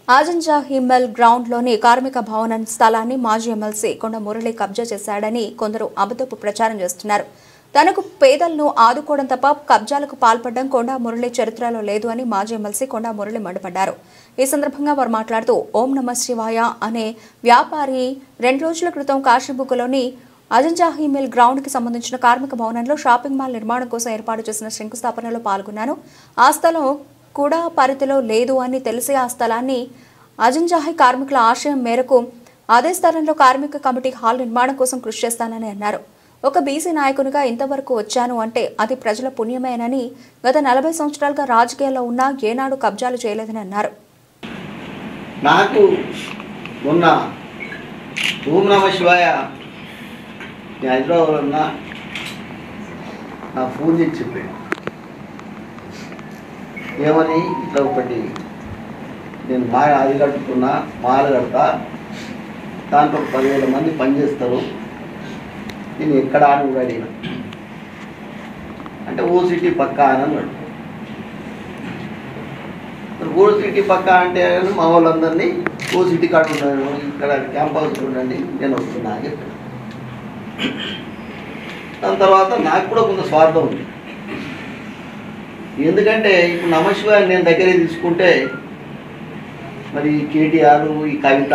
Azamjahi mill గ్రౌండ్లోని కార్మిక భవన స్థలాన్ని మాజీ ఎమ్మెల్సీ కొండ మురళి కబ్జా చేశాడని కొందరు అబద్ధపు ప్రచారం చేస్తున్నారు. తనకు పేదలను ఆదుకోవడం తప్ప కబ్జాలకు పాల్పడడం కొండ మురళి చరిత్రలో లేదు అని మాజీ ఎమ్మెల్సీ కొండ మురళి మండిపడ్డారు. ఈ సందర్భంగా వారు మాట్లాడుతూ ఓం నమ శివాయ అనే వ్యాపారి 2 రోజుల క్రితం కాశీబుగ్గలోని ఆజంజాహి మిల్ గ్రౌండ్ కి సంబంధించిన కార్మిక భవనంలో షాపింగ్ మాల్ నిర్మాణం కోసం ఏర్పాటు చేసిన శంకుస్థాపనలో పాల్గొన్నాను. ఆ స్థలం కూడా పరిధిలో లేదు అని తెలిసి ఆ స్థలాన్ని ఆజంజాహి కార్మికుల ఆశయం మేరకు అదే స్థలంలో కార్మిక కమిటీ హాల్ నిర్మాణం కోసం కృషి చేస్తానని అన్నారు. ఒక బీసీ నాయకునిగా ఇంతవరకు వచ్చాను అంటే అది ప్రజల పుణ్యమేనని, గత 40 సంవత్సరాలుగా రాజకీయాల్లో ఉన్నా ఏనాడు కబ్జాలు చేయలేదని అన్నారు. నాకు మొన్న ఓం నమ శివాయ హైదరాబాద్ ఉన్న నా ఫోన్ చేసి చెప్పాడు. ఏమని ఇట్లా ఒకటి నేను అది కట్టుకున్నా, మాల కడతా, దాంట్లో 10,000 మంది పనిచేస్తారు, నేను ఎక్కడ అని కూడా అడిగిన. అంటే ఓ సిటీ పక్కా అని అన్నాడు. ఓ సిటీ పక్కా అంటే మా వాళ్ళందరినీ ఓ సిటీ కాడ ఉన్నాను, ఇక్కడ క్యాంప్ హౌస్ ఉండండి, నేను వస్తున్నా అని చెప్పాను. దాని తర్వాత నాకు కూడా కొంత స్వార్థం ఉంది. ఎందుకంటే ఇప్పుడు నమశివాయ నేను దగ్గరే తీసుకుంటే మరి కేటీఆర్, ఈ కవిత,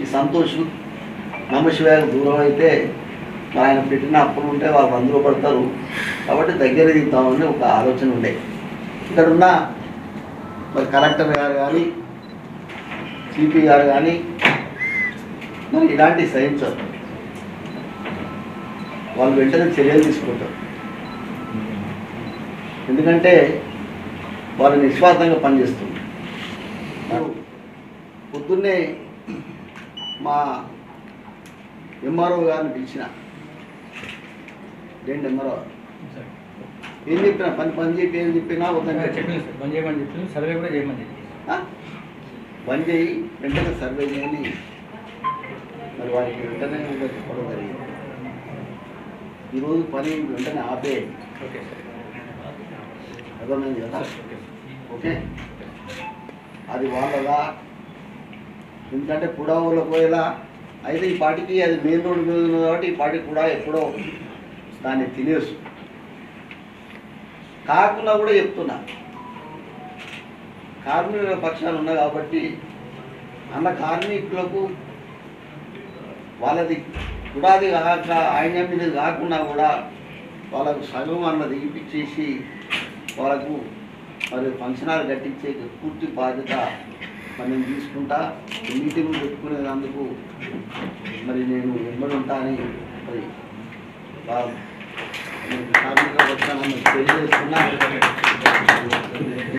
ఈ సంతోష్ నమశివాయకు దూరం అయితే మరి ఆయన పెట్టిన అప్పులు ఉంటే వాళ్ళు అందులో పడతారు, కాబట్టి దగ్గర దిగుతామని ఒక ఆలోచన ఉండే. ఇక్కడ ఉన్న మరి కలెక్టర్ గారు కానీ, సిపి గారు కానీ మరి ఇలాంటి సహించారు, వాళ్ళు వెంటనే చర్యలు తీసుకుంటారు. ఎందుకంటే వాళ్ళు నిస్వార్థంగా పనిచేస్తుంది. పొద్దున్నే మా ఎంఆర్ఓ గారిని పిలిచిన, ఏంటి ఎంఆర్ఓ ఏం చెప్పినా పని చెప్పి ఏం చెప్పినా సర్వే కూడా చేయమని బంద్ చేయి, వెంటనే సర్వే చేయని మరి వారికి వెంటనే చెప్పడం జరిగింది. ఈరోజు పని వెంటనే ఆపేయండి. ఓకే సార్, అర్థమైంది కదా? ఓకే, అది వాళ్ళదా, ఎందుకంటే కూడా ఊళ్ళో పోయేలా అయితే ఈ పార్టీకి అది మెయిన్ రోడ్ మీద ఉంది కాబట్టి ఈ పార్టీ కూడా ఎప్పుడో దాన్ని తినేసు. కాకుండా కూడా చెప్తున్నా, కార్మికుల పక్షాలు ఉన్నాయి కాబట్టి అన్న కార్మికులకు వాళ్ళది కుడాది కాక ఆయన మీద కాకుండా కూడా వాళ్ళకు సగం అన్నది ఇప్పించేసి వాళ్ళకు మరి ఫంక్షన్ హాల్ కట్టించే పూర్తి బాధ్యత మరి నేను తీసుకుంటా. మీటింగ్ పెట్టుకునేందుకు మరి నేను వెంబడి ఉంటా అని మరి కార్మికులకు వచ్చానని తెలియజేస్తున్నా.